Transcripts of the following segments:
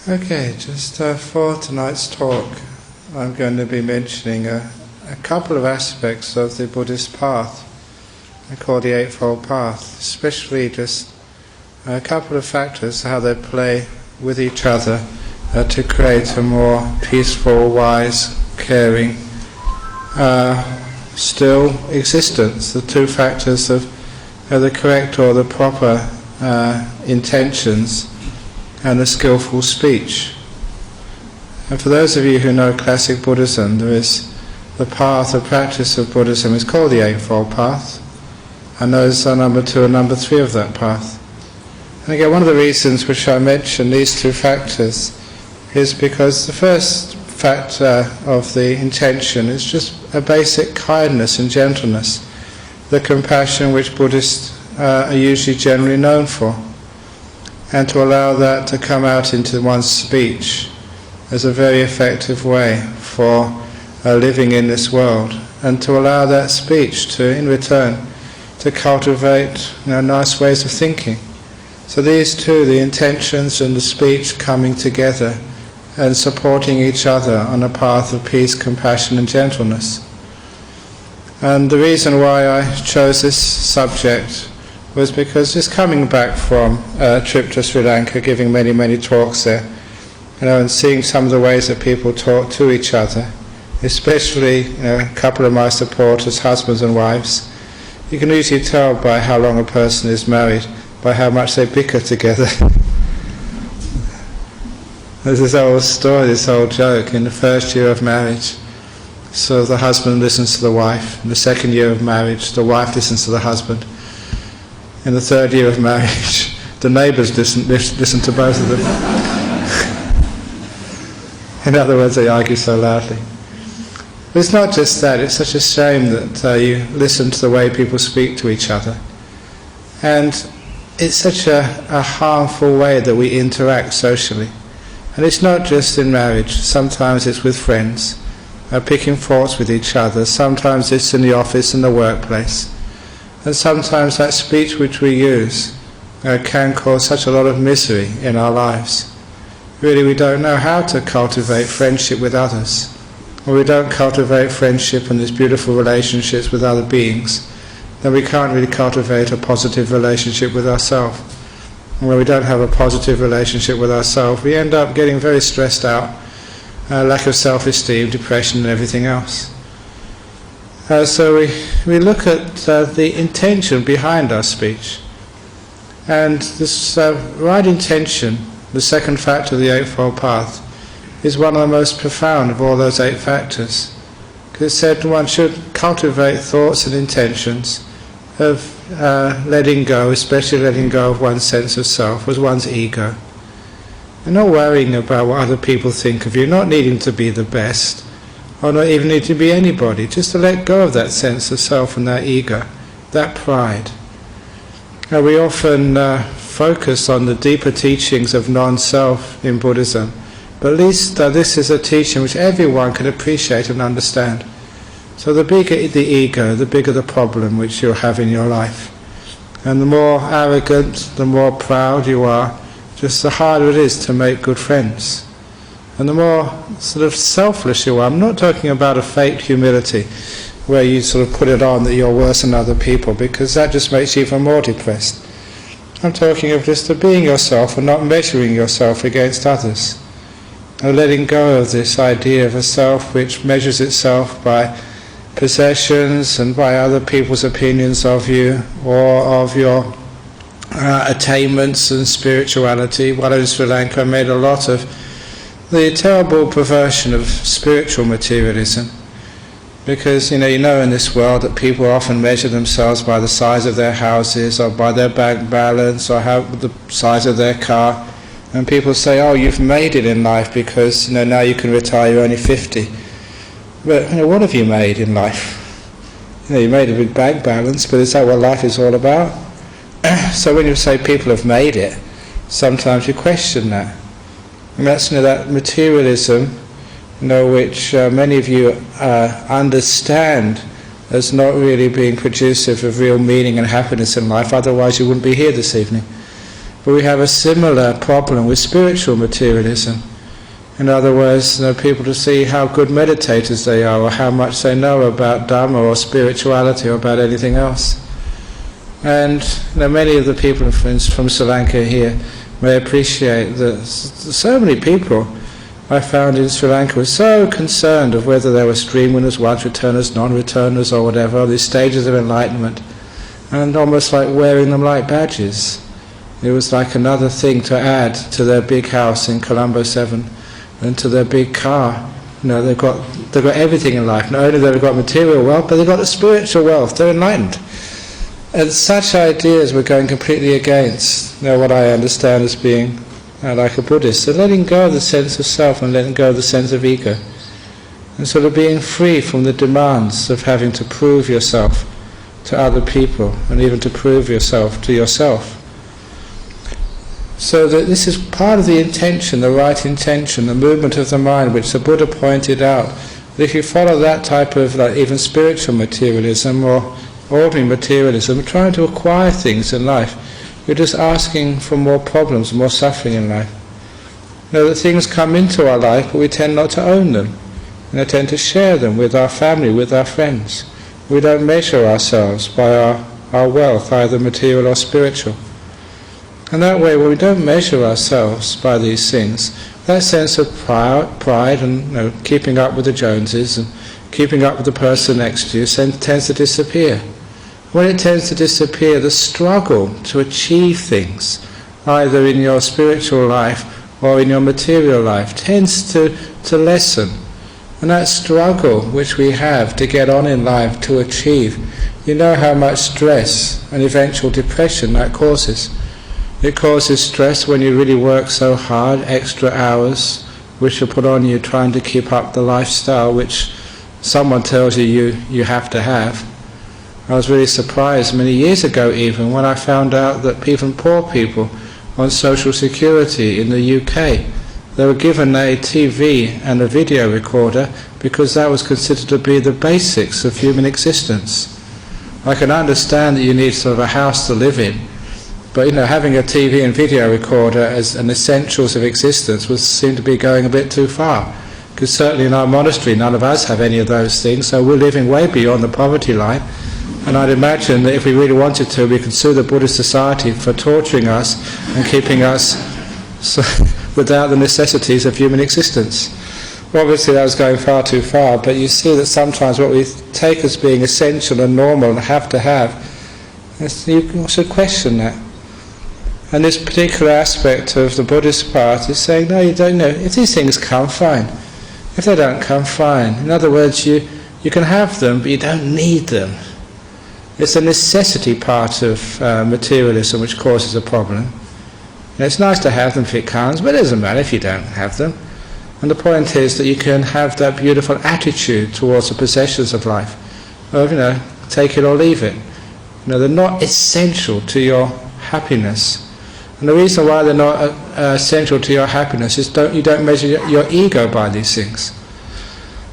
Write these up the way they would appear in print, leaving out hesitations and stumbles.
Okay, just for tonight's talk, I'm going to be mentioning a couple of aspects of the Buddhist Path, I call the Eightfold Path, especially just a couple of factors, how they play with each other to create a more peaceful, wise, caring, still existence. The two factors of the correct or the proper intentions and the skillful speech. And for those of you who know classic Buddhism, there is the path, the practice of Buddhism is called the Eightfold Path, and those are number 2 and number 3 of that path. And again, one of the reasons which I mention these two factors is because the first factor of the intention is just a basic kindness and gentleness, the compassion which Buddhists are usually generally known for, and to allow that to come out into one's speech as a very effective way for living in this world, and to allow that speech to, in return, to cultivate nice ways of thinking. So these two, the intentions and the speech, coming together and supporting each other on a path of peace, compassion and gentleness. And the reason why I chose this subject was because just coming back from a trip to Sri Lanka, giving many talks there, and seeing some of the ways that people talk to each other, especially a couple of my supporters, husbands and wives, you can usually tell by how long a person is married, by how much they bicker together. There's this old story, this old joke, in the first year of marriage, so the husband listens to the wife. In the second year of marriage, the wife listens to the husband. In the third year of marriage, the neighbours listen to both of them. In other words, they argue so loudly. But it's not just that, it's such a shame that you listen to the way people speak to each other. And it's such a harmful way that we interact socially. And it's not just in marriage, sometimes it's with friends, picking faults with each other, sometimes it's in the office and the workplace. And sometimes that speech which we use can cause such a lot of misery in our lives. Really, we don't know how to cultivate friendship with others, or we don't cultivate friendship and these beautiful relationships with other beings, then we can't really cultivate a positive relationship with ourselves. And when we don't have a positive relationship with ourselves, we end up getting very stressed out, lack of self-esteem, depression and everything else. So we look at the intention behind our speech. And this right intention, the second factor of the Eightfold Path, is one of the most profound of all those 8 factors. Because it said one should cultivate thoughts and intentions of letting go, especially letting go of one's sense of self, as one's ego. And not worrying about what other people think of you, not needing to be the best, or not even need to be anybody, just to let go of that sense of self and that ego, that pride. Now, we often focus on the deeper teachings of non-self in Buddhism, but at least this is a teaching which everyone can appreciate and understand. So the bigger the ego, the bigger the problem which you'll have in your life. And the more arrogant, the more proud you are, just the harder it is to make good friends. And the more sort of selfless you are, I'm not talking about a fake humility where you sort of put it on that you're worse than other people, because that just makes you even more depressed. I'm talking of just being yourself and not measuring yourself against others. And letting go of this idea of a self which measures itself by possessions and by other people's opinions of you, or of your attainments and spirituality. While in Sri Lanka, I made a lot of the terrible perversion of spiritual materialism, because you know in this world that people often measure themselves by the size of their houses, or by their bank balance, or how the size of their car, and people say, oh, you've made it in life because now you can retire, you're only 50. But what have you made in life? You made a big bank balance, but is that what life is all about? So when you say people have made it, sometimes you question that. And that's that materialism, which many of you understand as not really being producive of real meaning and happiness in life. Otherwise, you wouldn't be here this evening. But we have a similar problem with spiritual materialism. In other words, people to see how good meditators they are, or how much they know about Dhamma or spirituality or about anything else. And many of the people from Sri Lanka here may appreciate that so many people I found in Sri Lanka were so concerned of whether they were stream winners, once-returners, non-returners or whatever, these stages of enlightenment, and almost like wearing them like badges. It was like another thing to add to their big house in Colombo 7 and to their big car. They've got everything in life. Not only have they got material wealth, but they've got the spiritual wealth. They're enlightened. And such ideas were going completely against what I understand as being like a Buddhist. So letting go of the sense of self and letting go of the sense of ego. And sort of being free from the demands of having to prove yourself to other people and even to prove yourself to yourself. So that this is part of the intention, the right intention, the movement of the mind, which the Buddha pointed out. That if you follow that type of even spiritual materialism or ordinary materialism, trying to acquire things in life, you're just asking for more problems, more suffering in life. That things come into our life, but we tend not to own them. And we tend to share them with our family, with our friends. We don't measure ourselves by our wealth, either material or spiritual. And that way, when we don't measure ourselves by these things, that sense of pride and keeping up with the Joneses and keeping up with the person next to you tends to disappear. When it tends to disappear, the struggle to achieve things, either in your spiritual life or in your material life, tends to lessen. And that struggle which we have to get on in life, to achieve, you know how much stress and eventual depression that causes. It causes stress when you really work so hard, extra hours which are put on you trying to keep up the lifestyle which someone tells you have to have. I was really surprised many years ago even when I found out that even poor people on social security in the UK, they were given a TV and a video recorder because that was considered to be the basics of human existence. I can understand that you need sort of a house to live in, but having a TV and video recorder as an essentials of existence would seem to be going a bit too far. Because certainly in our monastery none of us have any of those things, so we're living way beyond the poverty line. And I'd imagine that if we really wanted to, we could sue the Buddhist Society for torturing us and keeping us without the necessities of human existence. Well, obviously that was going far too far, but you see that sometimes what we take as being essential and normal and have to have, you should question that. And this particular aspect of the Buddhist path is saying, no, you don't know. If these things come, fine. If they don't come, fine. In other words, you can have them, but you don't need them. It's the necessity part of materialism which causes a problem. And it's nice to have them if it comes, but it doesn't matter if you don't have them. And the point is that you can have that beautiful attitude towards the possessions of life. Of, take it or leave it. They're not essential to your happiness. And the reason why they're not essential to your happiness is you don't measure your ego by these things.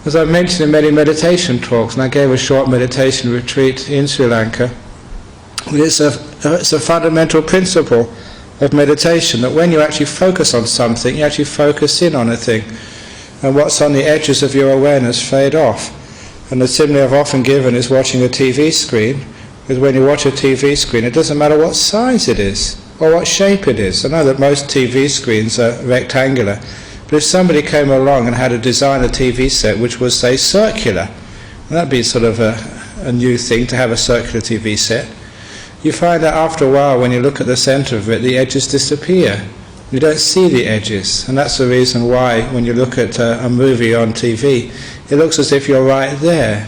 As I mentioned in many meditation talks, and I gave a short meditation retreat in Sri Lanka, it's a fundamental principle of meditation that when you actually focus on something, you actually focus in on a thing. And what's on the edges of your awareness fade off. And the simile I've often given is watching a TV screen, because when you watch a TV screen, it doesn't matter what size it is or what shape it is. I know that most TV screens are rectangular, but if somebody came along and had to design a TV set which was, say, circular, that'd be sort of a new thing to have a circular TV set. You find that after a while, when you look at the centre of it, the edges disappear. You don't see the edges, and that's the reason why when you look at a movie on TV, it looks as if you're right there,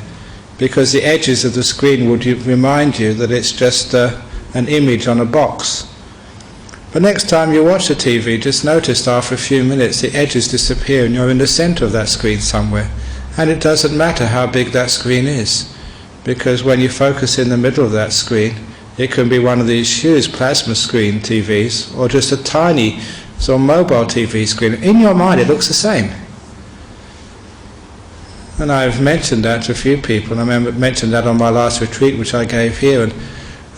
because the edges of the screen would remind you that it's just an image on a box. But next time you watch the TV, just notice after a few minutes the edges disappear and you're in the centre of that screen somewhere. And it doesn't matter how big that screen is, because when you focus in the middle of that screen, it can be one of these huge plasma screen TVs or just a tiny sort of mobile TV screen. In your mind it looks the same. And I've mentioned that to a few people, and I mentioned that on my last retreat which I gave here, and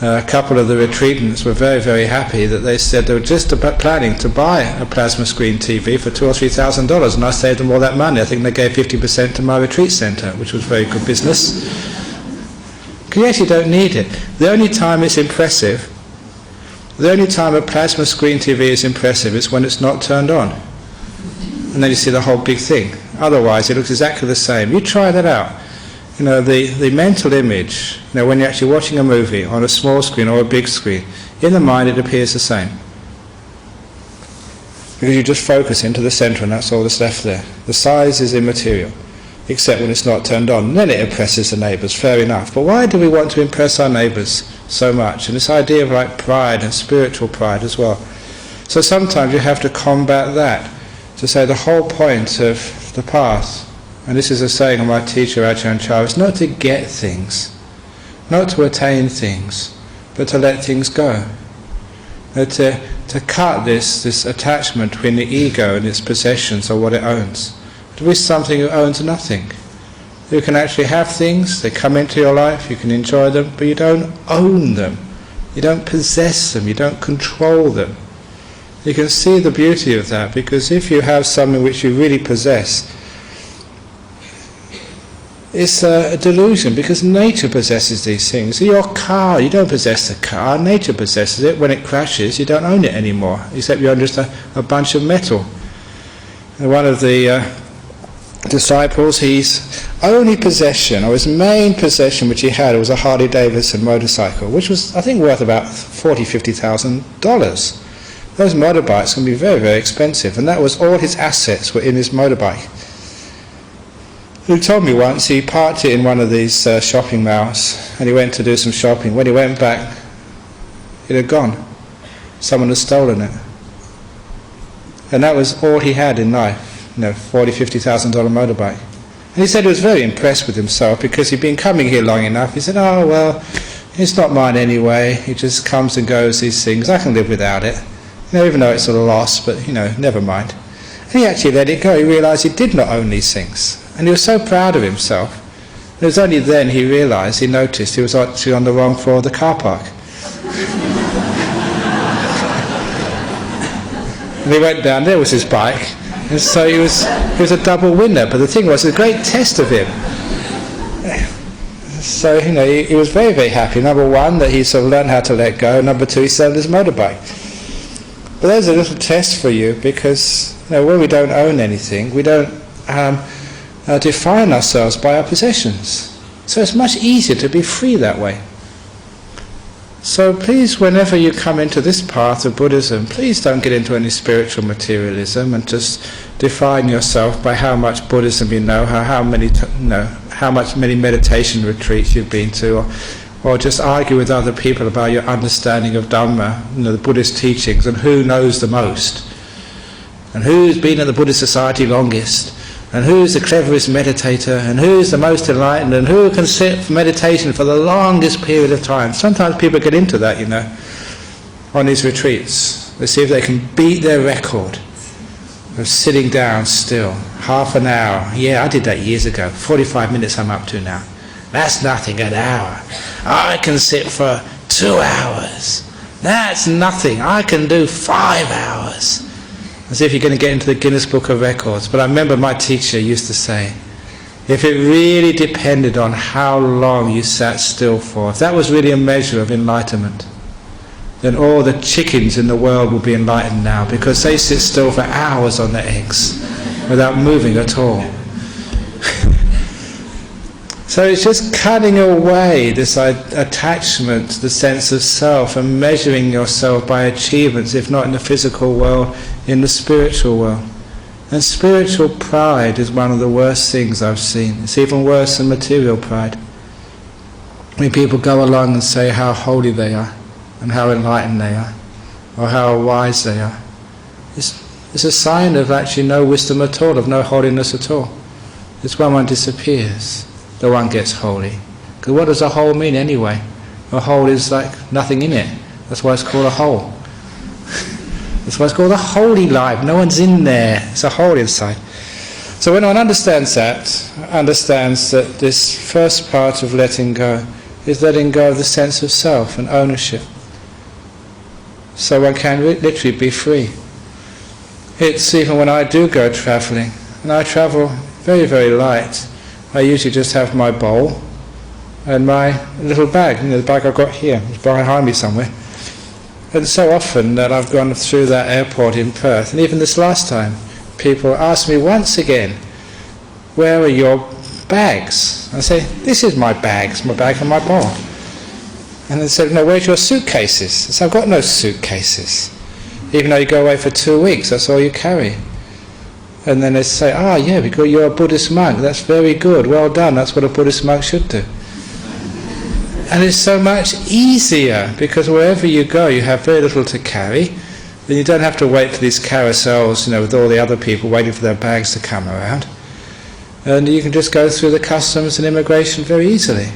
A couple of the retreatants were very, very happy that they said they were just about planning to buy a plasma screen TV for $2,000 or $3,000, and I saved them all that money. I think they gave 50% to my retreat centre, which was very good business. Because you actually don't need it. The only time it's impressive, the only time a plasma screen TV is impressive is when it's not turned on. And then you see the whole big thing. Otherwise it looks exactly the same. You try that out. You know, the mental image, you know, when you're actually watching a movie on a small screen or a big screen, in the mind it appears the same. Because you just focus into the centre and that's all that's left there. The size is immaterial, except when it's not turned on. And then it impresses the neighbours, fair enough. But why do we want to impress our neighbours so much? And this idea of like pride and spiritual pride as well. So sometimes you have to combat that, to say the whole point of the path, and this is a saying of my teacher Ajahn Brahm, is not to get things, not to attain things, but to let things go. To cut this attachment between the ego and its possessions or what it owns. To be something who owns nothing. You can actually have things, they come into your life, you can enjoy them, but you don't own them. You don't possess them, you don't control them. You can see the beauty of that, because if you have something which you really possess, it's a delusion, because nature possesses these things. Your car, you don't possess the car, nature possesses it. When it crashes, you don't own it anymore, except you own just a bunch of metal. And one of the disciples, his only possession, or his main possession which he had, was a Harley Davidson motorcycle, which was, I think, worth about $40,000, $50,000. Those motorbikes can be very, very expensive, and that was all his assets were in his motorbike. He told me once he parked it in one of these shopping malls, and he went to do some shopping. When he went back, it had gone. Someone had stolen it. And that was all he had in life, you know, $40,000, $50,000 motorbike. And he said he was very impressed with himself, because he'd been coming here long enough. He said, oh, well, it's not mine anyway. It just comes and goes, these things. I can live without it. You know, even though it's a loss, but, you know, never mind. And he actually let it go. He realised he did not own these things. And he was so proud of himself. It was only then he realised, he noticed he was actually on the wrong floor of the car park. And he went down, there was his bike. And so he was a double winner. But the thing was, it was a great test of him. So, you know, he was very, very happy. Number one, that he sort of learned how to let go. Number two, he sold his motorbike. But there's a little test for you, because, you know, when we don't own anything, we don't define ourselves by our possessions. So it's much easier to be free that way. So please, whenever you come into this path of Buddhism, please don't get into any spiritual materialism and just define yourself by how much Buddhism you know, how many meditation retreats you've been to, or just argue with other people about your understanding of Dhamma, you know, the Buddhist teachings, and who knows the most, and who's been in the Buddhist society longest, and who's the cleverest meditator, and who's the most enlightened, and who can sit for meditation for the longest period of time. Sometimes people get into that, you know, on these retreats. They see if they can beat their record of sitting down still, half an hour. Yeah, I did that years ago. 45 minutes I'm up to now. That's nothing, an hour. I can sit for 2 hours. That's nothing. I can do 5 hours. As if you're going to get into the Guinness Book of Records. But I remember my teacher used to say, if it really depended on how long you sat still for, if that was really a measure of enlightenment, then all the chickens in the world will be enlightened now, because they sit still for hours on their eggs without moving at all. So it's just cutting away this attachment to the sense of self and measuring yourself by achievements, if not in the physical world, in the spiritual world. And spiritual pride is one of the worst things I've seen. It's even worse than material pride. When people go along and say how holy they are, and how enlightened they are, or how wise they are, it's a sign of actually no wisdom at all, of no holiness at all. It's when one disappears that one gets holy. Because what does a hole mean anyway? A hole is like nothing in it. That's why it's called a hole. That's why it's called a holy life. No one's in there. It's a hole inside. So when one understands that, understands that this first part of letting go is letting go of the sense of self and ownership. So one can literally be free. It's even when I do go travelling, and I travel very, very light. I usually just have my bowl and my little bag, the bag I've got here, it's behind me somewhere. And so often that I've gone through that airport in Perth, and even this last time, people ask me once again, where are your bags? I say, this is my bags, my bag and my bowl. And they said, no, where's your suitcases? I said, I've got no suitcases. Even though you go away for 2 weeks, that's all you carry. And then they say, yeah, because you're a Buddhist monk, that's very good, well done, that's what a Buddhist monk should do. And it's so much easier, because wherever you go you have very little to carry, then you don't have to wait for these carousels, with all the other people waiting for their bags to come around. And you can just go through the customs and immigration very easily.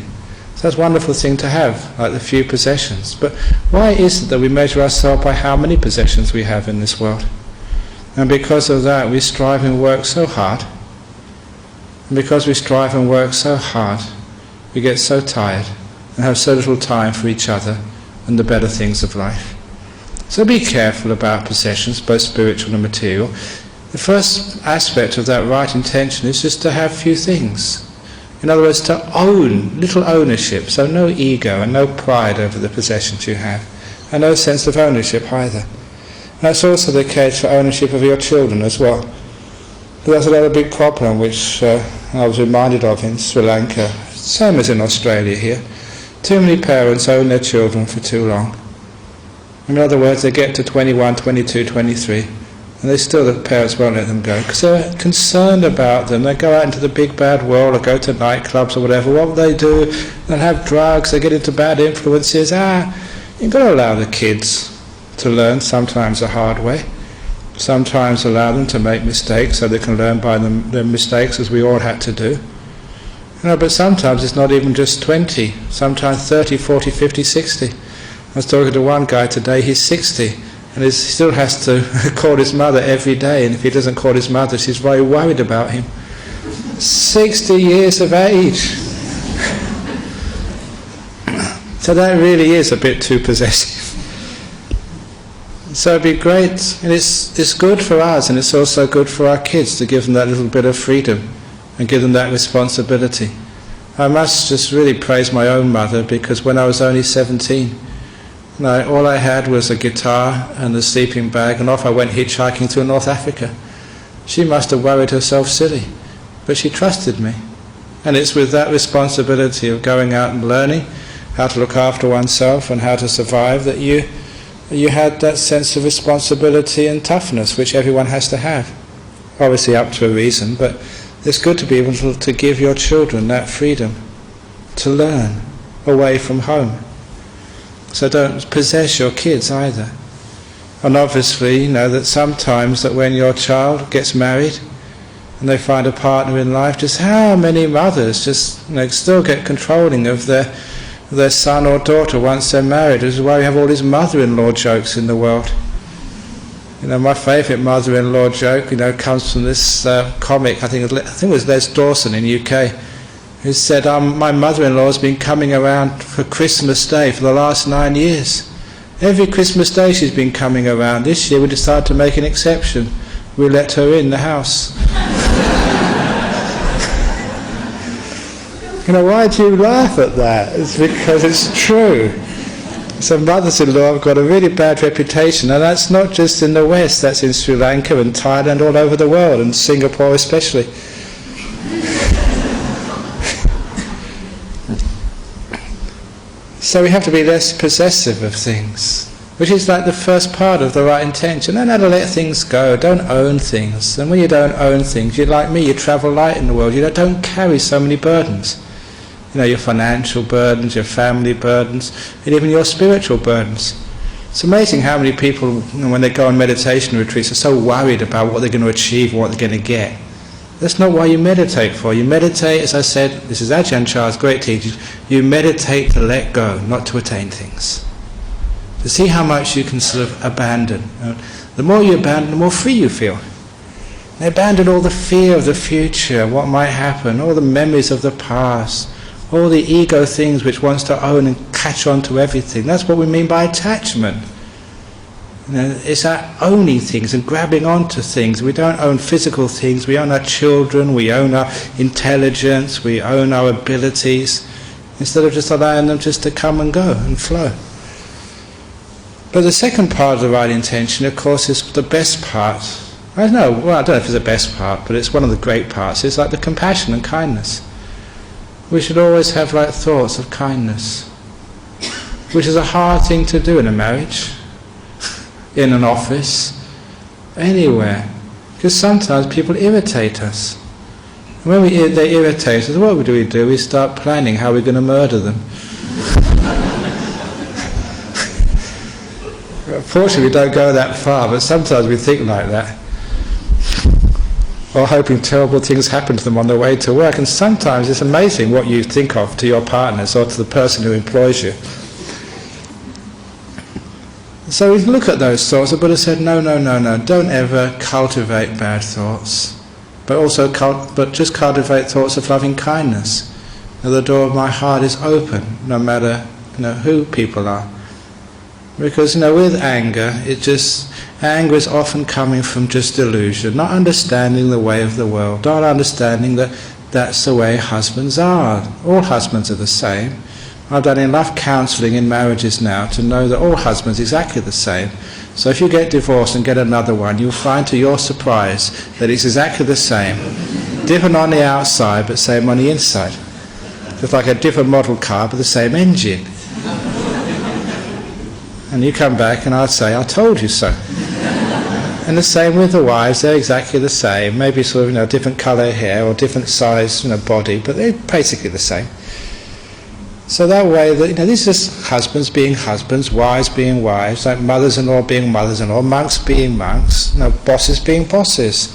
So that's a wonderful thing to have, like the few possessions. But why is it that we measure ourselves by how many possessions we have in this world? And because of that we strive and work so hard. And because we strive and work so hard, we get so tired and have so little time for each other and the better things of life. So be careful about possessions, both spiritual and material. The first aspect of that right intention is just to have few things. In other words, to own, little ownership, so no ego and no pride over the possessions you have, and no sense of ownership either. And that's also the case for ownership of your children as well. But that's another big problem which I was reminded of in Sri Lanka, same as in Australia here. Too many parents own their children for too long. In other words, they get to 21, 22, 23, and the parents won't let them go because they're concerned about them. They go out into the big bad world or go to nightclubs or whatever. What will they do? They'll have drugs, they get into bad influences. You've got to allow the kids to learn, sometimes the hard way. Sometimes allow them to make mistakes so they can learn by their mistakes, as we all had to do. But sometimes it's not even just 20, sometimes 30, 40, 50, 60. I was talking to one guy today, he's 60. And he still has to call his mother every day, and if he doesn't call his mother, she's very worried about him. 60 years of age. So that really is a bit too possessive. So it'd be great, and it's good for us, and it's also good for our kids to give them that little bit of freedom and give them that responsibility. I must just really praise my own mother, because when I was only 17, all I had was a guitar and a sleeping bag, and off I went hitchhiking through North Africa. She must have worried herself silly, but she trusted me. And it's with that responsibility of going out and learning how to look after oneself and how to survive that you had that sense of responsibility and toughness which everyone has to have. Obviously up to a reason, but it's good to be able to give your children that freedom to learn away from home. So don't possess your kids either. And obviously, that sometimes that when your child gets married and they find a partner in life, just how many mothers just still get controlling of their son or daughter once they're married. This is why we have all these mother-in-law jokes in the world. My favourite mother-in-law joke, comes from this comic. I think it was Les Dawson in the UK. Who said, my mother-in-law's been coming around for Christmas Day for the last 9 years. Every Christmas Day she's been coming around. This year we decided to make an exception. We let her in the house. Why do you laugh at that? It's because it's true. So mothers-in-law have got a really bad reputation, and that's not just in the West, that's in Sri Lanka and Thailand, all over the world, and Singapore especially. So we have to be less possessive of things, which is like the first part of the right intention. And how to let things go. Don't own things. And when you don't own things, you're like me, you travel light in the world. You don't carry so many burdens. Your financial burdens, your family burdens, and even your spiritual burdens. It's amazing how many people, when they go on meditation retreats, are so worried about what they're going to achieve and what they're going to get. That's not why you meditate for. You meditate, as I said, this is Ajahn Chah's great teaching, you meditate to let go, not to attain things. To see how much you can sort of abandon. The more you abandon, the more free you feel. They abandon all the fear of the future, what might happen, all the memories of the past, all the ego things which wants to own and catch on to everything. That's what we mean by attachment. It's that owning things and grabbing onto things. We don't own physical things. We own our children, we own our intelligence, we own our abilities, instead of just allowing them just to come and go and flow. But the second part of the right intention, of course, is the best part. I don't know if it's the best part, but it's one of the great parts. It's like the compassion and kindness. We should always have thoughts of kindness, which is a hard thing to do in a marriage, in an office, anywhere, because sometimes people irritate us. And when they irritate us, what do? We start planning how we're going to murder them. Fortunately, we don't go that far, but sometimes we think like that, or hoping terrible things happen to them on their way to work. And sometimes it's amazing what you think of to your partners or to the person who employs you. So we look at those thoughts. The Buddha said, no, don't ever cultivate bad thoughts, but just cultivate thoughts of loving kindness. Now, the door of my heart is open, no matter who people are. Because with anger, anger is often coming from just delusion, not understanding the way of the world, not understanding that that's the way husbands are. All husbands are the same. I've done enough counselling in marriages now to know that all husbands are exactly the same. So if you get divorced and get another one, you'll find to your surprise that it's exactly the same. Different on the outside, but same on the inside. Just like a different model car, but the same engine. And you come back and I'll say, I told you so. And the same with the wives, they're exactly the same. Maybe sort of different colour hair or different size body, but they're basically the same. So that way, these are just husbands being husbands, wives being wives, like mothers-in-law being mothers-in-law, monks being monks, bosses being bosses.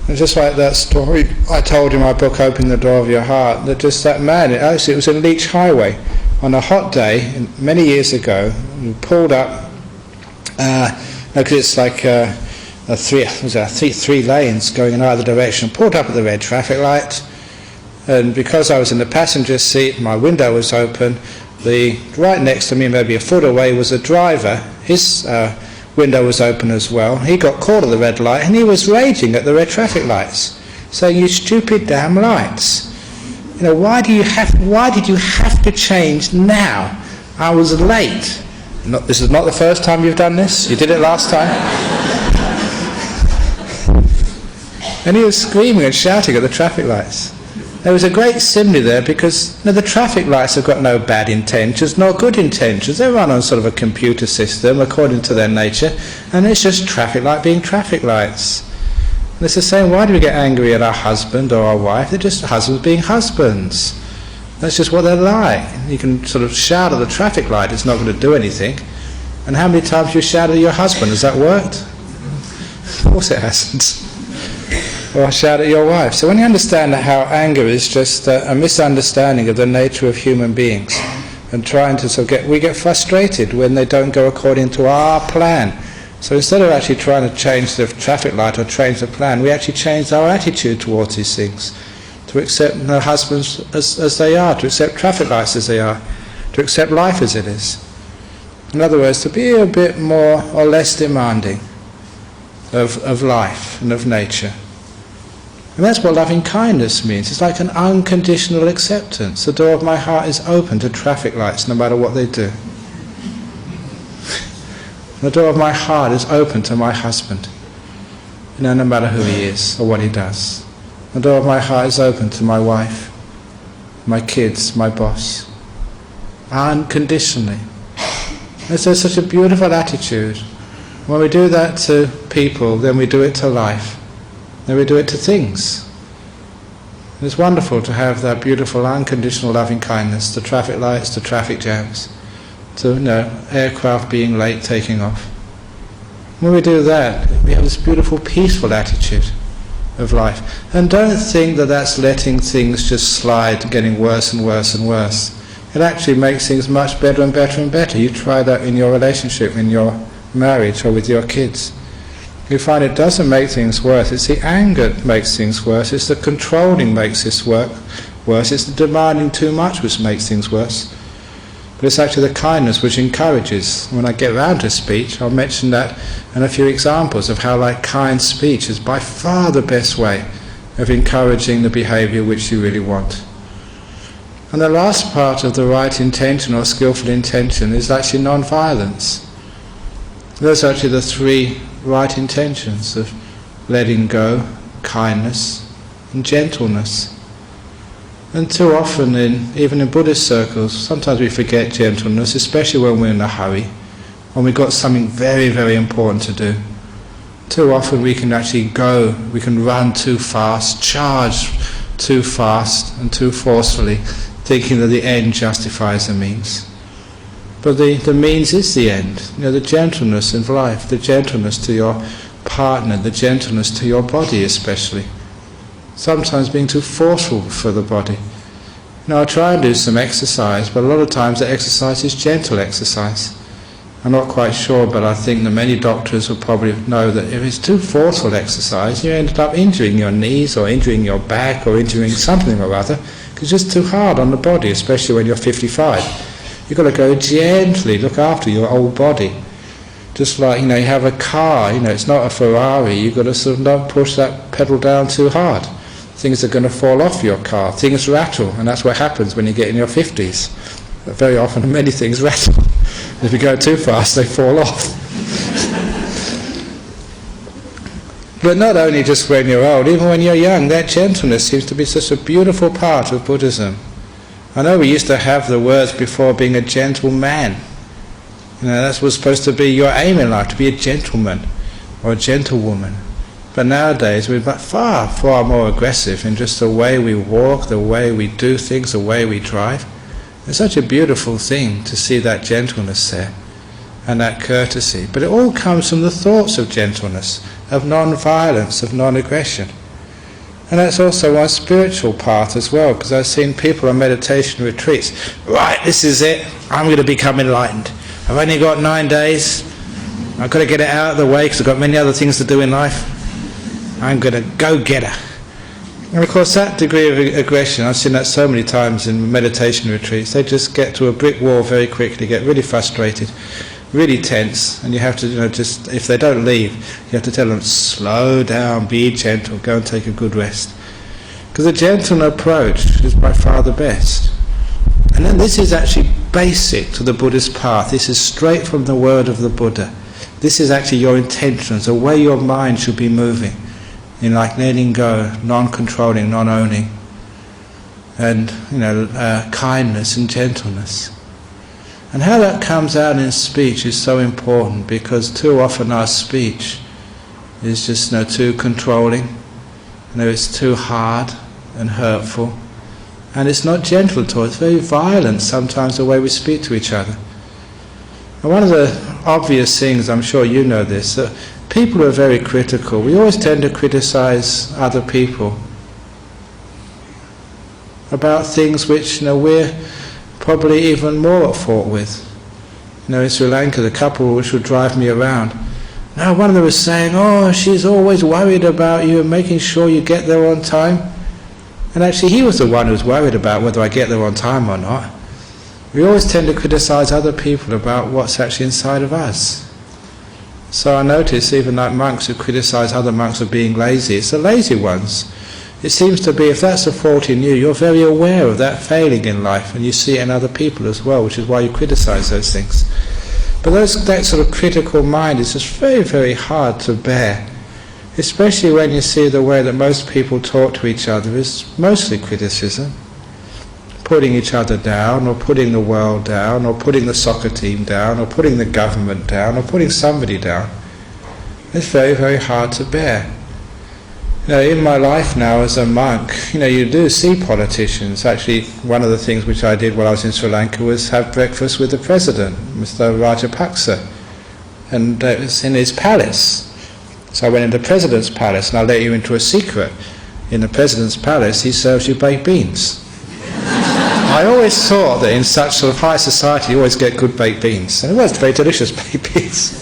And just like that story I told in my book, Opening the Door of Your Heart, that just that man, it was in Leech Highway, on a hot day, many years ago, we pulled up, because it's like three lanes going in either direction, pulled up at the red traffic light. And because I was in the passenger seat, my window was open, right next to me, maybe a foot away, was a driver. His window was open as well. He got caught at the red light and he was raging at the red traffic lights, saying, "You stupid damn lights. Why did you have to change now? I was late." This is not the first time you've done this. You did it last time. And he was screaming and shouting at the traffic lights. There was a great simile there because the traffic lights have got no bad intentions, nor good intentions. They run on sort of a computer system according to their nature, and it's just traffic light being traffic lights. And it's the same, why do we get angry at our husband or our wife? They're just husbands being husbands. That's just what they're like. You can sort of shout at the traffic light, it's not going to do anything. And how many times you shouted at your husband? Has that worked? Of course it hasn't. Or shout at your wife. So when you understand that how anger is just a misunderstanding of the nature of human beings, and trying to we get frustrated when they don't go according to our plan. So instead of actually trying to change the traffic light or change the plan, we actually change our attitude towards these things, to accept husbands as they are, to accept traffic lights as they are, to accept life as it is. In other words, to be a bit more or less demanding of life and of nature. And that's what loving kindness means. It's like an unconditional acceptance. The door of my heart is open to traffic lights no matter what they do. The door of my heart is open to my husband, no matter who he is or what he does. The door of my heart is open to my wife, my kids, my boss, unconditionally. It's such a beautiful attitude. When we do that to people, then we do it to life. Then we do it to things. And it's wonderful to have that beautiful unconditional loving kindness to traffic lights, to traffic jams, to aircraft being late taking off. When we do that, we have this beautiful peaceful attitude of life. And don't think that that's letting things just slide, getting worse and worse and worse. It actually makes things much better and better and better. You try that in your relationship, in your marriage or with your kids. You find it doesn't make things worse. It's the anger that makes things worse. It's the controlling makes this work worse. It's the demanding too much which makes things worse. But it's actually the kindness which encourages. When I get round to speech, I'll mention that and a few examples of how kind speech is by far the best way of encouraging the behaviour which you really want. And the last part of the right intention or skillful intention is actually non-violence. Those are actually the three right intentions of letting go, kindness and gentleness. And too often, even in Buddhist circles, sometimes we forget gentleness, especially when we're in a hurry, when we've got something very, very important to do. Too often we can run too fast, charge too fast and too forcefully, thinking that the end justifies the means. But the means is the end. The gentleness in life, the gentleness to your partner, the gentleness to your body especially. Sometimes being too forceful for the body. I try and do some exercise, but a lot of times the exercise is gentle exercise. I'm not quite sure, but I think that many doctors will probably know that if it's too forceful exercise, you end up injuring your knees or injuring your back or injuring something or other, because it's just too hard on the body, especially when you're 55. You've got to go gently, look after your old body. Just like, you have a car, it's not a Ferrari, you've got to sort of not push that pedal down too hard. Things are going to fall off your car, things rattle, and that's what happens when you get in your 50s. Very often many things rattle. If you go too fast, they fall off. But not only just when you're old, even when you're young, that gentleness seems to be such a beautiful part of Buddhism. I know we used to have the words before being a gentle man. That was supposed to be your aim in life, to be a gentleman or a gentlewoman. But nowadays we're far, far more aggressive in just the way we walk, the way we do things, the way we drive. It's such a beautiful thing to see that gentleness there and that courtesy. But it all comes from the thoughts of gentleness, of non-violence, of non-aggression. And that's also one spiritual path as well, because I've seen people on meditation retreats. Right, this is it. I'm going to become enlightened. I've only got 9 days. I've got to get it out of the way because I've got many other things to do in life. I'm going to go get her. And of course that degree of aggression, I've seen that so many times in meditation retreats, they just get to a brick wall very quickly, get really frustrated, really tense, and you have to, just, if they don't leave, you have to tell them, slow down, be gentle, go and take a good rest. Because a gentle approach is by far the best. And then this is actually basic to the Buddhist path. This is straight from the word of the Buddha. This is actually your intentions, the way your mind should be moving. In letting go, non-controlling, non-owning, and kindness and gentleness. And how that comes out in speech is so important, because too often our speech is just too controlling, it's too hard and hurtful, and it's not gentle at all. It's very violent sometimes the way we speak to each other. And one of the obvious things, I'm sure you know this, that people are very critical. We always tend to criticize other people about things which we're probably even more at fault with. In Sri Lanka, the couple which would drive me around, now one of them was saying, she's always worried about you and making sure you get there on time. And actually he was the one who was worried about whether I get there on time or not. We always tend to criticize other people about what's actually inside of us. So I notice even like monks who criticize other monks for being lazy, it's the lazy ones. It seems to be, if that's a fault in you, you're very aware of that failing in life, and you see it in other people as well, which is why you criticize those things. But that sort of critical mind is just very, very hard to bear, especially when you see the way that most people talk to each other is mostly criticism. Putting each other down, or putting the world down, or putting the soccer team down, or putting the government down, or putting somebody down. It's very, very hard to bear. In my life now as a monk, you do see politicians. Actually, one of the things which I did while I was in Sri Lanka was have breakfast with the president, Mr. Rajapaksa, and it was in his palace. So I went into the president's palace, and I'll let you into a secret. In the president's palace, he serves you baked beans. I always thought that in such sort of high society you always get good baked beans, and it was very delicious baked beans.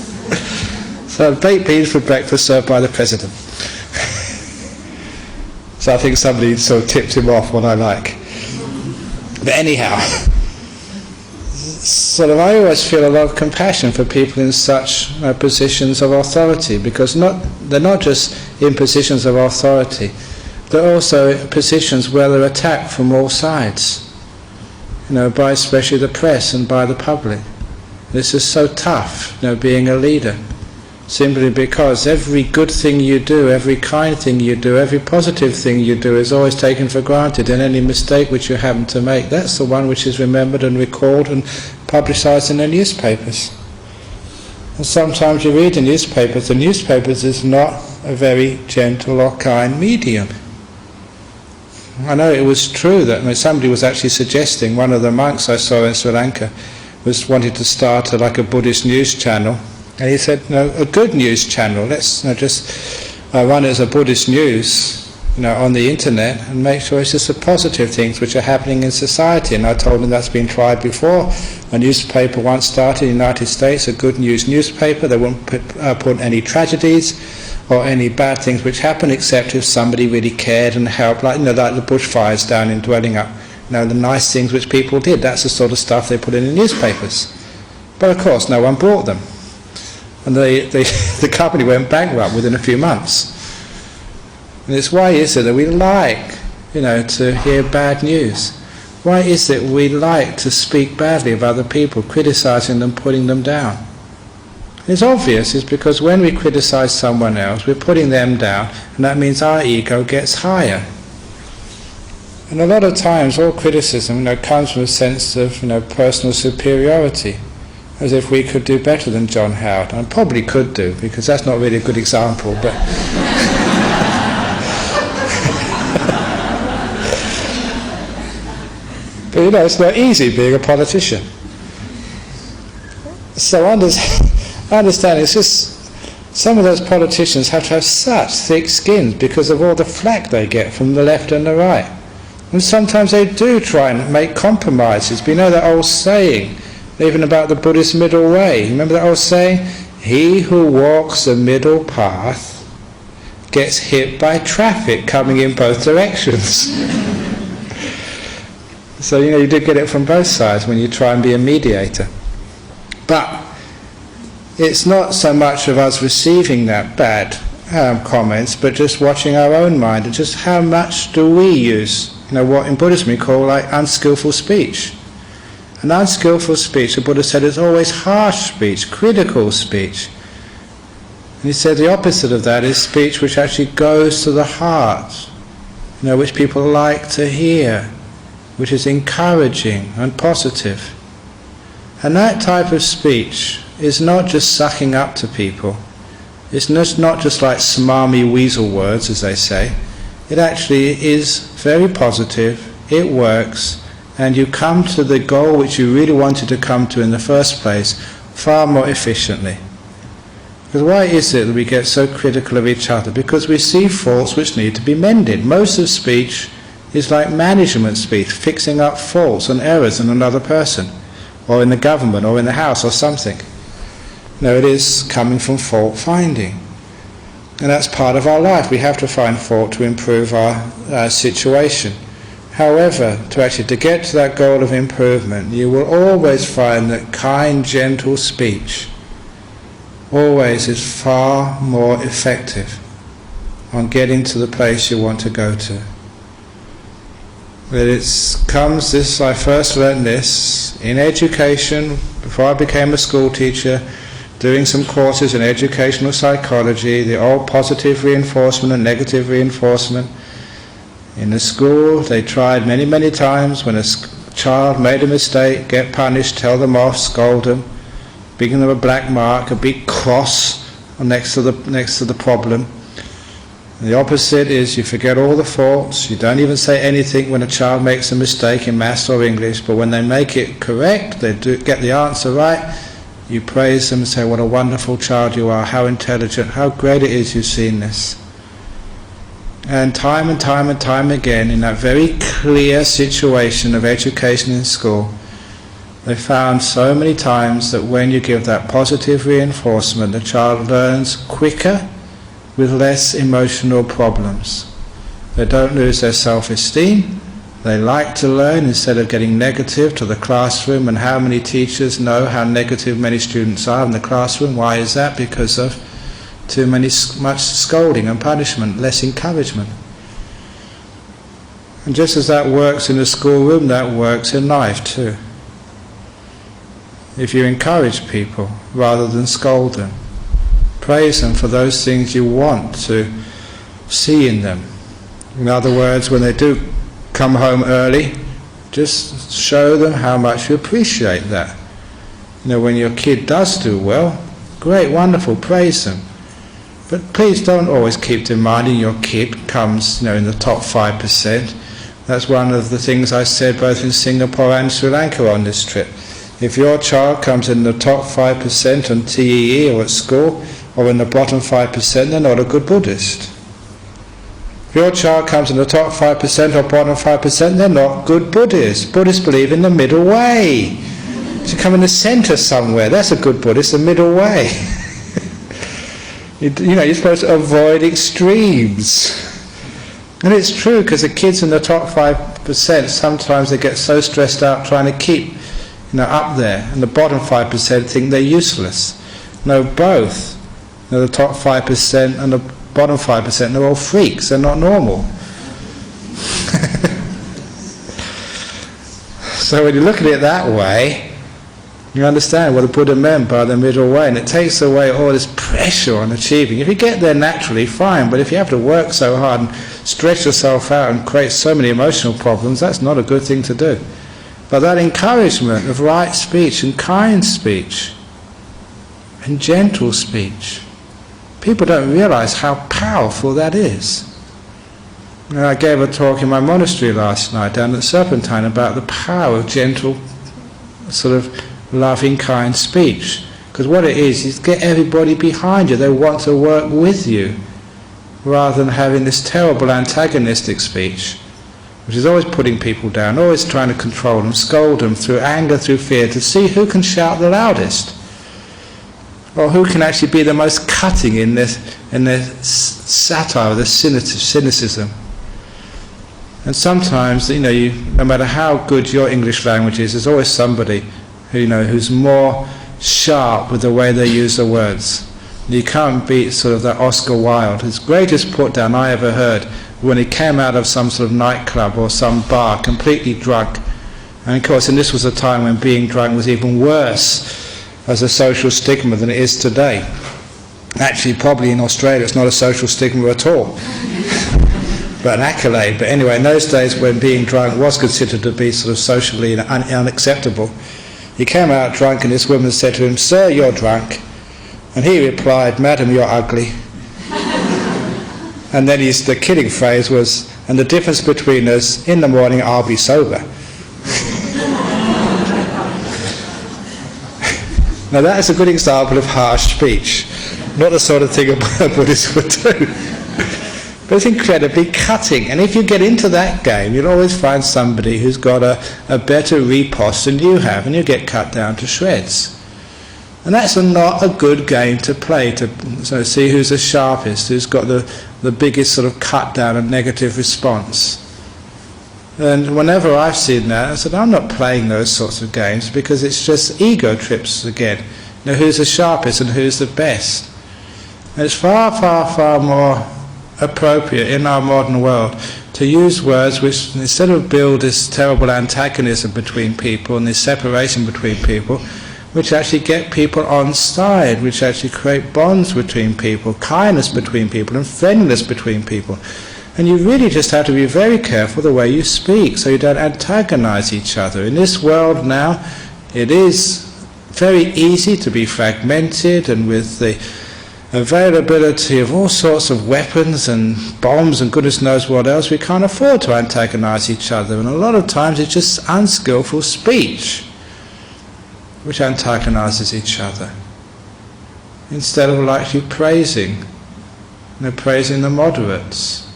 So baked beans for breakfast served by the president. So I think somebody sort of tipped him off what I like. But anyhow, sort of, I always feel a lot of compassion for people in such positions of authority, because they're not just in positions of authority, they're also in positions where they're attacked from all sides, by especially the press and by the public. This is so tough, being a leader, simply because every good thing you do, every kind thing you do, every positive thing you do is always taken for granted, and any mistake which you happen to make, that's the one which is remembered and recalled and publicised in the newspapers. And sometimes you read the newspapers is not a very gentle or kind medium. I know it was true that somebody was actually suggesting, one of the monks I saw in Sri Lanka was wanting to start a Buddhist news channel, and he said, a good news channel, let's just run it as a Buddhist news, on the internet, and make sure it's just the positive things which are happening in society. And I told him that's been tried before. A newspaper once started in the United States, a good news newspaper. They wouldn't put any tragedies or any bad things which happen, except if somebody really cared and helped, like the bushfires down in Dwelling Up. The nice things which people did, that's the sort of stuff they put in the newspapers. But of course no one bought them. And the company went bankrupt within a few months. And it's why is it that we like, to hear bad news? Why is it we like to speak badly of other people, criticising them, putting them down? It's obvious, it's because when we criticise someone else, we're putting them down, and that means our ego gets higher. And a lot of times all criticism comes from a sense of personal superiority, as if we could do better than John Howard. I probably could do, because that's not really a good example, but but it's not easy being a politician. So I understand it's just some of those politicians have to have such thick skins because of all the flack they get from the left and the right. And sometimes they do try and make compromises. But that old saying, even about the Buddhist middle way. Remember that old saying? He who walks the middle path gets hit by traffic coming in both directions. So you do get it from both sides when you try and be a mediator. But it's not so much of us receiving that bad comments, but just watching our own mind and just how much do we use what in Buddhism we call unskillful speech. An unskillful speech, the Buddha said, is always harsh speech, critical speech. And he said the opposite of that is speech which actually goes to the heart, which people like to hear, which is encouraging and positive. And that type of speech is not just sucking up to people. It's not just like smarmy weasel words, as they say. It actually is very positive, it works, and you come to the goal which you really wanted to come to in the first place far more efficiently. Because why is it that we get so critical of each other? Because we see faults which need to be mended. Most of speech is like management speech, fixing up faults and errors in another person, or in the government, or in the house, or something. No, it is coming from fault finding. And that's part of our life. We have to find fault to improve our situation. However, to get to that goal of improvement, you will always find that kind, gentle speech always is far more effective on getting to the place you want to go to. But I first learned this in education, before I became a school teacher, doing some courses in educational psychology, the old positive reinforcement and negative reinforcement. In the school, they tried many, many times when a child made a mistake, get punished, tell them off, scold them, give them a black mark, a big cross next to the problem. And the opposite is you forget all the faults, you don't even say anything when a child makes a mistake in maths or English, but when they make it correct, they get the answer right, you praise them and say, what a wonderful child you are, how intelligent, how great it is you've seen this. And time again, in that very clear situation of education in school, they found so many times that when you give that positive reinforcement, the child learns quicker with less emotional problems. They don't lose their self-esteem, They like to learn instead of getting negative to the classroom. And how many teachers know how negative many students are in the classroom? Why is that? Because of much scolding and punishment, less encouragement. And just as that works in the schoolroom, that works in life too. If you encourage people rather than scold them, praise them for those things you want to see in them. In other words, when they do come home early, just show them how much you appreciate that. When your kid does do well, great, wonderful, praise them. But please don't always keep demanding your kid comes in the top 5%. That's one of the things I said both in Singapore and Sri Lanka on this trip. If your child comes in the top 5% on TEE or at school, or in the bottom 5%, they're not a good Buddhist. If your child comes in the top 5% or bottom 5%, they're not good Buddhists. Buddhists believe in the middle way. To come in the centre somewhere, that's a good Buddhist, the middle way. You're supposed to avoid extremes. And it's true, because the kids in the top 5%, sometimes they get so stressed out trying to keep up there, and the bottom 5% think they're useless. No, both. The top 5% and the bottom 5%, they're all freaks, they're not normal. So when you look at it that way, you understand what the Buddha meant by the middle way, and it takes away all this pressure on achieving. If you get there naturally, fine, but if you have to work so hard and stretch yourself out and create so many emotional problems, that's not a good thing to do. But that encouragement of right speech and kind speech and gentle speech, people don't realize how powerful that is. I gave a talk in my monastery last night down at Serpentine about the power of gentle, sort of loving, kind speech. Because what it is get everybody behind you. They want to work with you, rather than having this terrible antagonistic speech, which is always putting people down, always trying to control them, scold them through anger, through fear, to see who can shout the loudest, or who can actually be the most cutting in their satire, their cynicism. And sometimes, no matter how good your English language is, there's always somebody who's more sharp with the way they use the words. You can't beat sort of that Oscar Wilde. His greatest put down I ever heard, when he came out of some sort of nightclub or some bar completely drunk. And of course, and this was a time when being drunk was even worse as a social stigma than it is today. Actually, probably in Australia it's not a social stigma at all, but an accolade. But anyway, in those days when being drunk was considered to be sort of socially unacceptable, he came out drunk, and this woman said to him, "Sir, you're drunk." And he replied, "Madam, you're ugly." And then the killing phrase was, "And the difference between us, in the morning I'll be sober." Now that is a good example of harsh speech. Not the sort of thing a Buddhist would do. But it's incredibly cutting. And if you get into that game, you'll always find somebody who's got a better riposte than you have, and you get cut down to shreds. And that's not a good game to play, to see who's the sharpest, who's got the biggest sort of cut down and negative response. And whenever I've seen that, I said, I'm not playing those sorts of games, because it's just ego trips again. Who's the sharpest and who's the best. And it's far, far, far more appropriate in our modern world to use words which, instead of build this terrible antagonism between people and this separation between people, which actually get people on side, which actually create bonds between people, kindness between people and friendliness between people. And you really just have to be very careful the way you speak, so you don't antagonize each other. In this world now, it is very easy to be fragmented, and with the availability of all sorts of weapons and bombs and goodness knows what else, we can't afford to antagonize each other. And a lot of times it's just unskillful speech which antagonizes each other, instead of actually praising. Praising the moderates,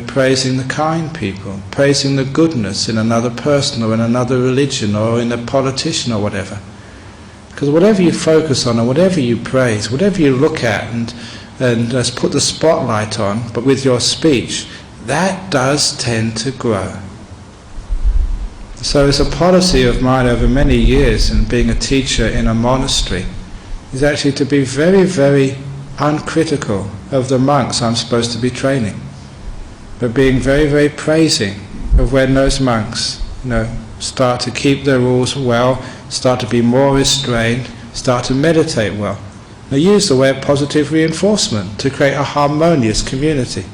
praising the kind people, praising the goodness in another person or in another religion or in a politician or whatever. Because whatever you focus on, or whatever you praise, whatever you look at and just put the spotlight on, but with your speech, that does tend to grow. So it's a policy of mine over many years, and being a teacher in a monastery, is actually to be very, very uncritical of the monks I'm supposed to be training, but being very, very praising of when those monks, start to keep their rules well, start to be more restrained, start to meditate well. They use the way of positive reinforcement to create a harmonious community.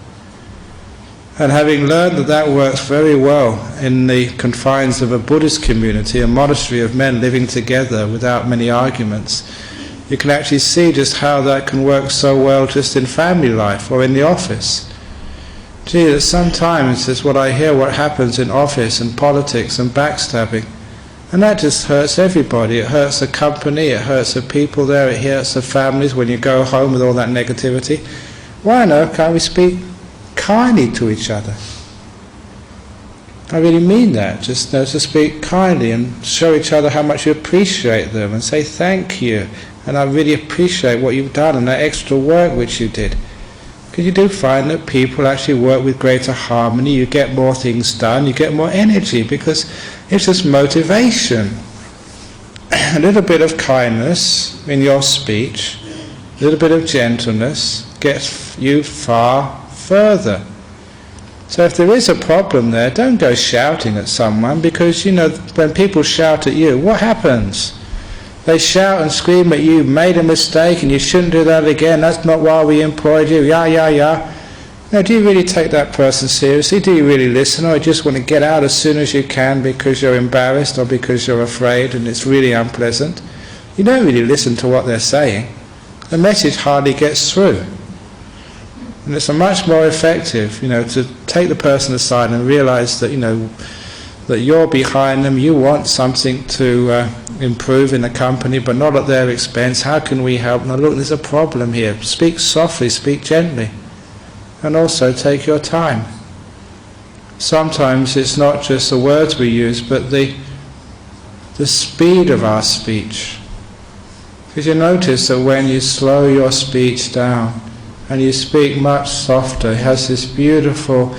And having learned that that works very well in the confines of a Buddhist community, a monastery of men living together without many arguments, you can actually see just how that can work so well just in family life or in the office. Gee, that sometimes it's what I hear, what happens in office and politics and backstabbing, and that just hurts everybody. It hurts the company, it hurts the people there, it hurts the families when you go home with all that negativity. Why not? Can't we speak kindly to each other? I really mean that, just to speak kindly and show each other how much you appreciate them and say thank you, and I really appreciate what you've done and that extra work which you did. Because you do find that people actually work with greater harmony, you get more things done, you get more energy, because it's just motivation. A little bit of kindness in your speech, a little bit of gentleness gets you far further. So if there is a problem there, don't go shouting at someone, because when people shout at you, what happens? They shout and scream at you, made a mistake and you shouldn't do that again, that's not why we employed you, yeah. Now, do you really take that person seriously? Do you really listen, or you just want to get out as soon as you can because you're embarrassed or because you're afraid and it's really unpleasant? You don't really listen to what they're saying. The message hardly gets through. And it's much more effective, to take the person aside and realize that, that you're behind them, you want something to improve in the company, but not at their expense. How can we help? Now look, there's a problem here. Speak softly, speak gently. And also take your time. Sometimes it's not just the words we use, but the speed of our speech. Because you notice that when you slow your speech down and you speak much softer, it has this beautiful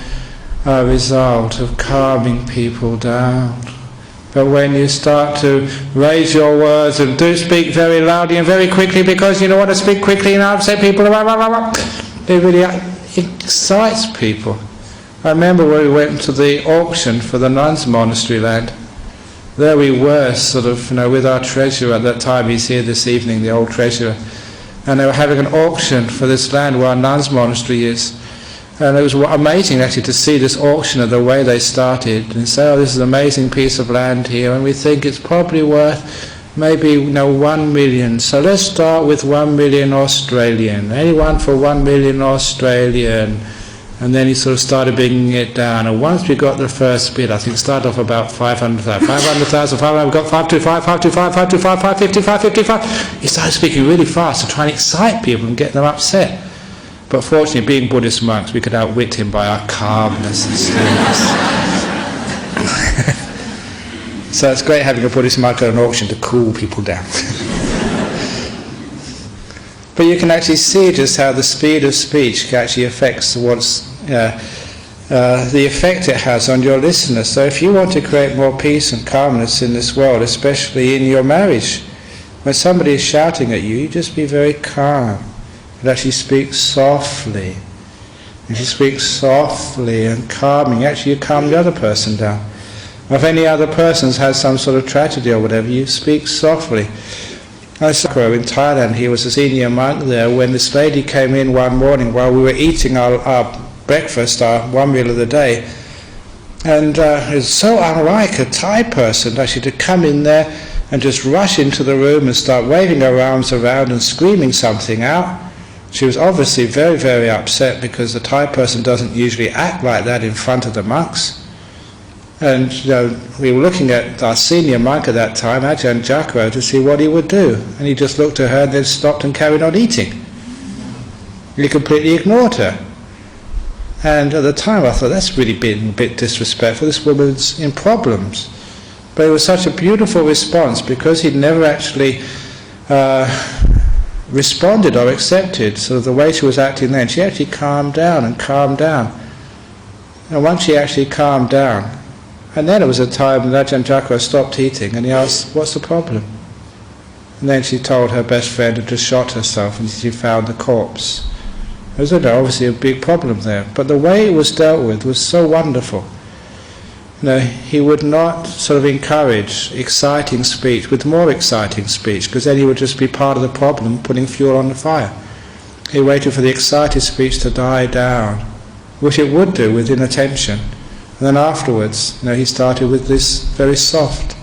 result of calming people down. But when you start to raise your words and do speak very loudly and very quickly, because you don't want to speak quickly and upset people, it really excites people. I remember when we went to the auction for the nuns' monastery land. There we were, sort of, with our treasurer at that time. He's here this evening, the old treasurer. And they were having an auction for this land where our nuns' monastery is. And it was amazing actually to see this auction and the way they started and say, this is an amazing piece of land here, and we think it's probably worth maybe 1 million. So let's start with 1 million Australian. Anyone for 1 million Australian? And then he sort of started bringing it down. And once we got the first bid, I think it started off about 500,000. 500,000, 500, we got 525, 525, 525, 550, 555. He started speaking really fast to try and excite people and get them upset. But fortunately, being Buddhist monks, we could outwit him by our calmness and stillness. So it's great having a Buddhist monk at an auction to cool people down. But you can actually see just how the speed of speech actually affects the effect it has on your listeners. So if you want to create more peace and calmness in this world, especially in your marriage, when somebody is shouting at you, you just be very calm. And actually speak softly. If you speak softly and calming, actually you calm the other person down. Or if any other person has some sort of tragedy or whatever, you speak softly. I saw in Thailand, he was a senior monk there, when this lady came in one morning while we were eating our breakfast, our one meal of the day. And it was so unlike a Thai person actually to come in there and just rush into the room and start waving her arms around and screaming something out. She was obviously very, very upset, because the Thai person doesn't usually act like that in front of the monks. And we were looking at our senior monk at that time, Ajahn Brahm, to see what he would do. And he just looked at her and then stopped and carried on eating. He completely ignored her. And at the time I thought, that's really been a bit disrespectful, this woman's in problems. But it was such a beautiful response, because he'd never actually responded or accepted sort of the way she was acting then. She actually calmed down and calmed down. And once she actually calmed down, And then there was a time when Ajahn Chakra stopped eating, and he asked, "What's the problem?" And then she told her best friend had just shot herself, and she found the corpse. There was obviously a big problem there, but the way it was dealt with was so wonderful. He would not sort of encourage exciting speech with more exciting speech, because then he would just be part of the problem, putting fuel on the fire. He waited for the excited speech to die down, which it would do with inattention. And then afterwards, he started with this very soft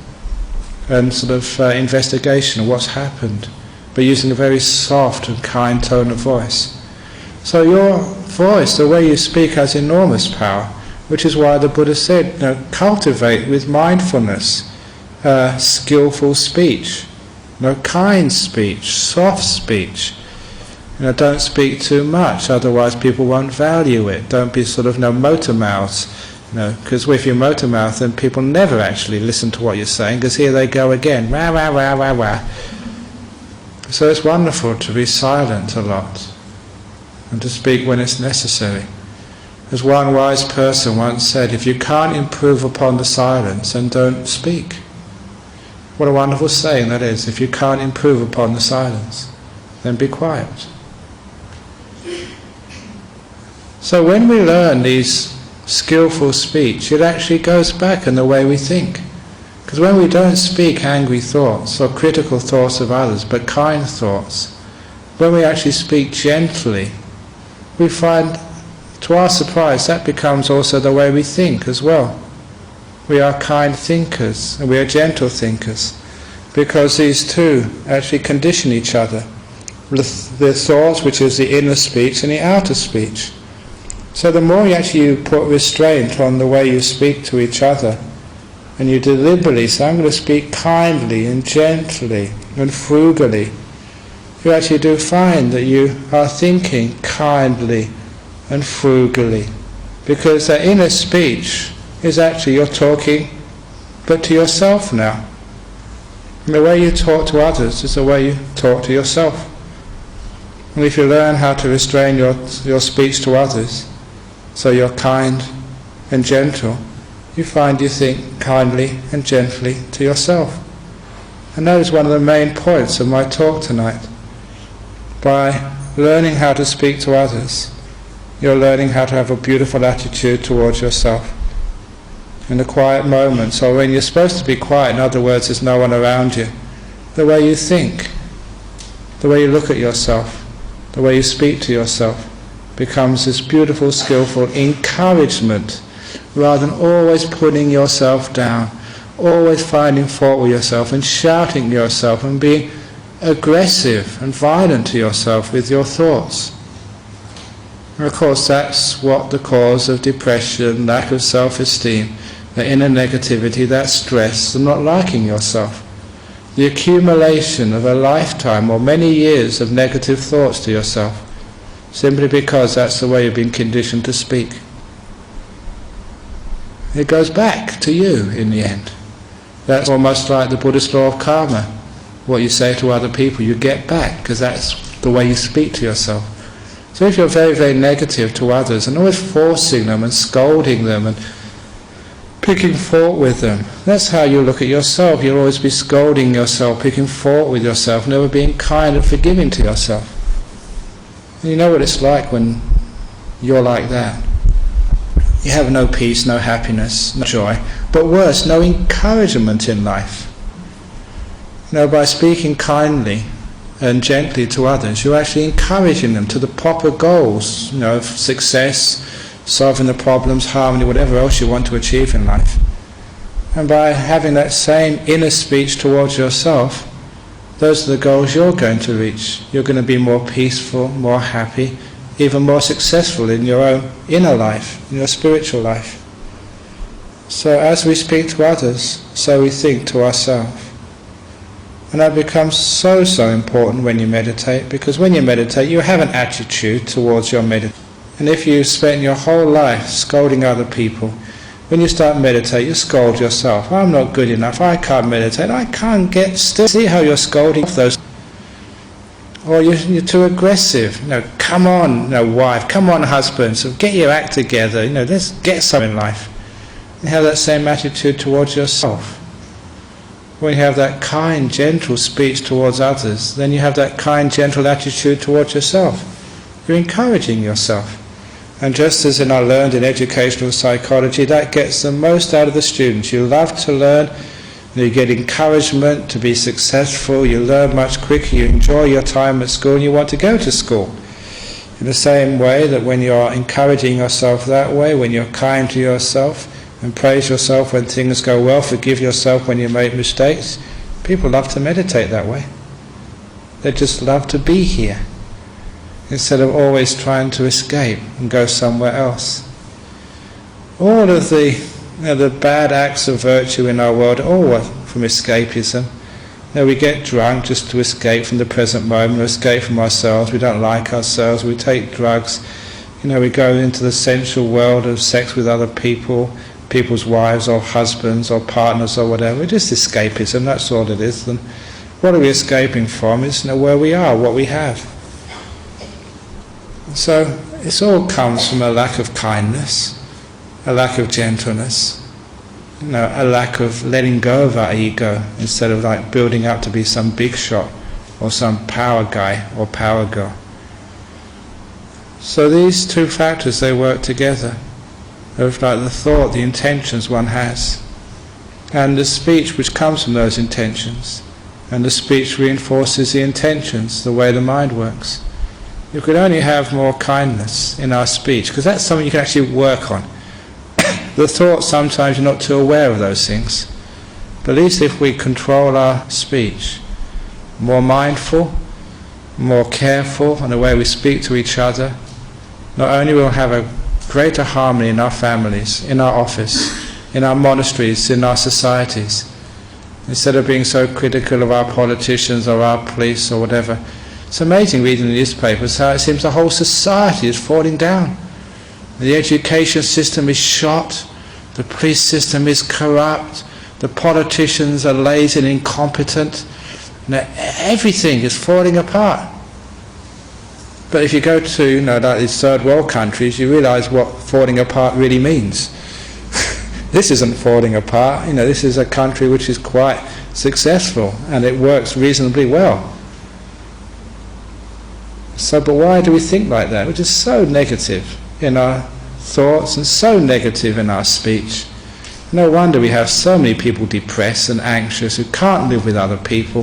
and sort of investigation of what's happened, but using a very soft and kind tone of voice. So your voice, the way you speak, has enormous power, which is why the Buddha said, cultivate with mindfulness, skillful speech, kind speech, soft speech. Don't speak too much, otherwise people won't value it. Don't be sort of motor mouths, because if you motor mouth, then people never actually listen to what you're saying, because here they go again, rah, rah, rah, rah, rah. So it's wonderful to be silent a lot, and to speak when it's necessary. As one wise person once said, if you can't improve upon the silence, then don't speak. What a wonderful saying that is. If you can't improve upon the silence, then be quiet. So when we learn these skillful speech, it actually goes back in the way we think. Because when we don't speak angry thoughts or critical thoughts of others, but kind thoughts, when we actually speak gently, we find, to our surprise, that becomes also the way we think as well. We are kind thinkers and we are gentle thinkers, because these two actually condition each other. The thoughts, which is the inner speech, and the outer speech. So the more you put restraint on the way you speak to each other, and you deliberately say, I'm going to speak kindly and gently and frugally, you actually do find that you are thinking kindly and frugally, because that inner speech is actually you're talking but to yourself now. And the way you talk to others is the way you talk to yourself. And if you learn how to restrain your speech to others, so you're kind and gentle, you find you think kindly and gently to yourself. And that is one of the main points of my talk tonight. By learning how to speak to others, you're learning how to have a beautiful attitude towards yourself. In the quiet moments, or when you're supposed to be quiet, in other words, there's no one around you, the way you think, the way you look at yourself, the way you speak to yourself, becomes this beautiful, skillful encouragement, rather than always putting yourself down, always finding fault with yourself and shouting at yourself and being aggressive and violent to yourself with your thoughts. And of course that's what the cause of depression, lack of self-esteem, the inner negativity, that stress, and not liking yourself. The accumulation of a lifetime or many years of negative thoughts to yourself, simply because that's the way you've been conditioned to speak. It goes back to you in the end. That's almost like the Buddhist law of karma. What you say to other people, you get back, because that's the way you speak to yourself. So if you're very, very negative to others and always forcing them and scolding them and picking fault with them, that's how you look at yourself. You'll always be scolding yourself, picking fault with yourself, never being kind and forgiving to yourself. And you know what it's like when you're like that. You have no peace, no happiness, no joy, but worse, no encouragement in life. By speaking kindly and gently to others, you're actually encouraging them to the proper goals, of success, solving the problems, harmony, whatever else you want to achieve in life. And by having that same inner speech towards yourself, those are the goals you're going to reach. You're going to be more peaceful, more happy, even more successful in your own inner life, in your spiritual life. So as we speak to others, so we think to ourselves. And that becomes so, so important when you meditate, because when you meditate, you have an attitude towards your meditation. And if you spend your whole life scolding other people, when you start meditate, you scold yourself. I'm not good enough, I can't meditate, I can't get still. See how you're scolding those. Or you're too aggressive. Come on, wife, come on, husband, so get your act together, let's get some in life. you have that same attitude towards yourself. When you have that kind, gentle speech towards others, then you have that kind, gentle attitude towards yourself. You're encouraging yourself. And just as in our learned in educational psychology, that gets the most out of the students. You love to learn, you get encouragement to be successful, you learn much quicker, you enjoy your time at school, and you want to go to school. In the same way that when you're encouraging yourself that way, when you're kind to yourself, and praise yourself when things go well, forgive yourself when you make mistakes, people love to meditate that way. They just love to be here, instead of always trying to escape and go somewhere else. All of the bad acts of virtue in our world are all from escapism. We get drunk just to escape from the present moment, or escape from ourselves. We don't like ourselves, we take drugs. We go into the sensual world of sex with other people, people's wives or husbands or partners or whatever. It's just escapism, that's all it is. And what are we escaping from? It's where we are, what we have. So it all comes from a lack of kindness, a lack of gentleness, a lack of letting go of our ego, instead of like building up to be some big shot or some power guy or power girl. So these two factors, they work together. Of like the thought, the intentions one has, and the speech which comes from those intentions, and the speech reinforces the intentions, the way the mind works. You could only have more kindness in our speech, because that's something you can actually work on. The thought, sometimes you're not too aware of those things, but at least if we control our speech, more mindful, more careful in the way we speak to each other, not only will we have a greater harmony in our families, in our office, in our monasteries, in our societies, instead of being so critical of our politicians or our police or whatever. It's amazing reading the newspapers how it seems the whole society is falling down. The education system is shot, the police system is corrupt, the politicians are lazy and incompetent, and everything is falling apart. But if you go to like these third world countries, you realise what falling apart really means. This isn't falling apart, this is a country which is quite successful and it works reasonably well. So, but why do we think like that? We're just so negative in our thoughts and so negative in our speech. No wonder we have so many people depressed and anxious, who can't live with other people,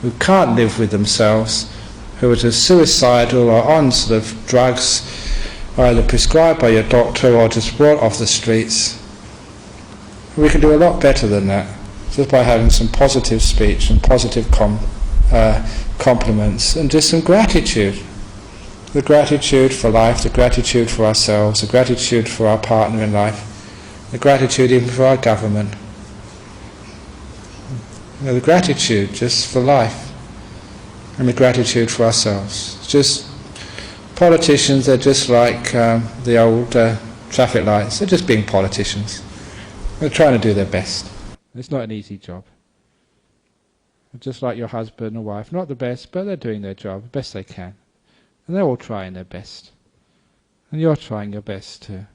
who can't live with themselves, who are just suicidal or on sort of drugs, either prescribed by your doctor or just brought off the streets. We can do a lot better than that, just by having some positive speech and positive compliments and just some gratitude. The gratitude for life, the gratitude for ourselves, the gratitude for our partner in life, the gratitude even for our government. The gratitude just for life. And the gratitude for ourselves. It's just politicians, they're just like the old traffic lights. They're just being politicians. They're trying to do their best. It's not an easy job. Just like your husband or wife, not the best, but they're doing their job the best they can. And they're all trying their best. And you're trying your best too.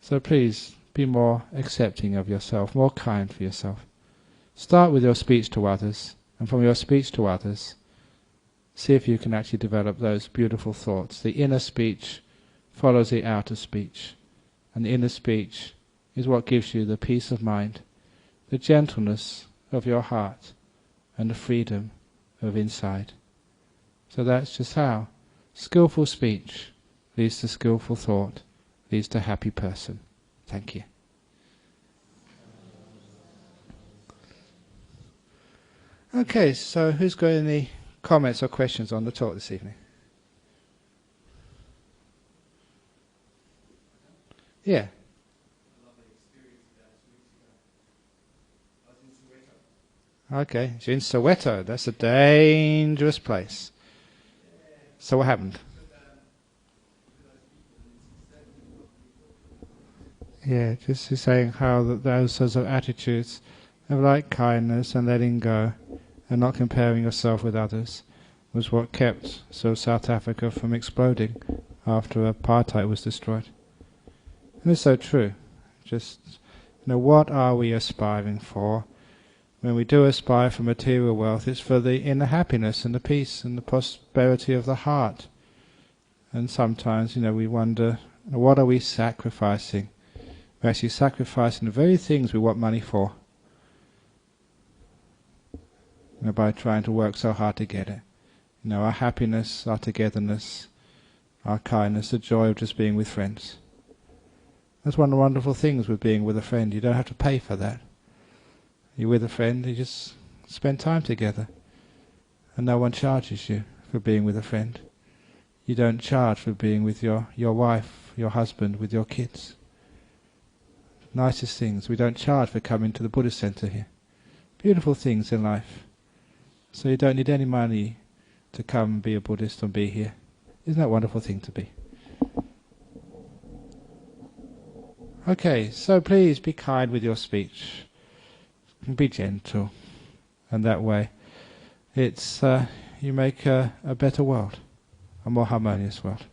So please be more accepting of yourself, more kind for yourself. Start with your speech to others, and from your speech to others, see if you can actually develop those beautiful thoughts. The inner speech follows the outer speech. And the inner speech is what gives you the peace of mind, the gentleness of your heart, and the freedom of inside. So that's just how skillful speech leads to skillful thought, leads to happy person. Thank you. Okay, so who's got any comments or questions on the talk this evening? Yeah. Okay, so in Soweto, that's a dangerous place. So what happened? Yeah, just saying how those sorts of attitudes of like kindness and letting go and not comparing yourself with others was what kept South Africa from exploding after apartheid was destroyed. And it's so true. Just What are we aspiring for? When we do aspire for material wealth, it's for the inner happiness and the peace and the prosperity of the heart. And sometimes, we wonder, what are we sacrificing? We're actually sacrificing the very things we want money for, by trying to work so hard to get it. Our happiness, our togetherness, our kindness, the joy of just being with friends. That's one of the wonderful things with being with a friend. You don't have to pay for that. You're with a friend, you just spend time together. And no one charges you for being with a friend. You don't charge for being with your wife, your husband, with your kids. Nicest things. We don't charge for coming to the Buddhist center here. Beautiful things in life. So you don't need any money to come and be a Buddhist and be here. Isn't that a wonderful thing to be? Okay, so please be kind with your speech. Be gentle. And that way you make a better world, a more harmonious world.